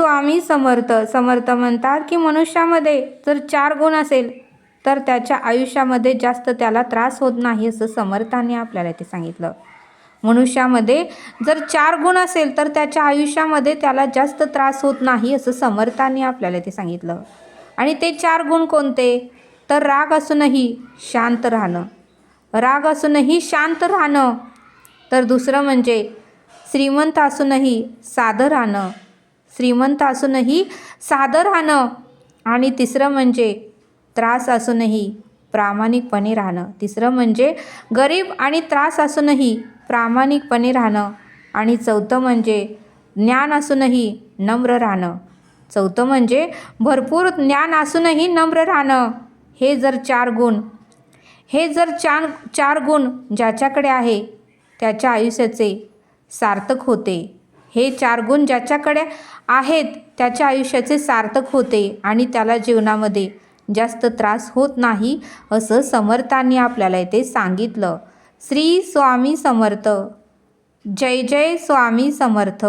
स्वामी समर्थ. समर्थ म्हणतात की मनुष्यामध्ये जर 4 गुण असेल तर त्याच्या आयुष्यामध्ये जास्त त्याला त्रास होत नाही, असं समर्थांनी आपल्याला ते सांगितलं. मनुष्यामध्ये जर 4 गुण असेल तर त्याच्या आयुष्यामध्ये त्याला जास्त त्रास होत नाही, असं समर्थांनी आपल्याला ते सांगितलं. आणि ते 4 गुण कोणते? तर राग असूनही शांत राहणं, राग असूनही शांत राहणं. तर दुसरं म्हणजे श्रीमंत असूनही साधं राहणं, श्रीमंत असूनही साधं राहणं. आणि तिसरं म्हणजे त्रास असूनही प्रामाणिकपणे राहणं. तिसरं म्हणजे गरीब आणि त्रास असूनही प्रामाणिकपणे राहणं. आणि चौथं म्हणजे ज्ञान असूनही नम्र राहणं. चौथं म्हणजे भरपूर ज्ञान असूनही नम्र राहणं. हे जर 4 गुण ज्याच्याकडे आहे त्याच्या आयुष्याचे सार्थक होते. हे 4 गुण ज्याच्याकडे आहेत त्याच्या आयुष्याचे सार्थक होते आणि त्याला जीवनामध्ये जास्त त्रास होत नाही, असं समर्थांनी आपल्याला इथे सांगितलं. श्री स्वामी समर्थ. जय जय स्वामी समर्थ.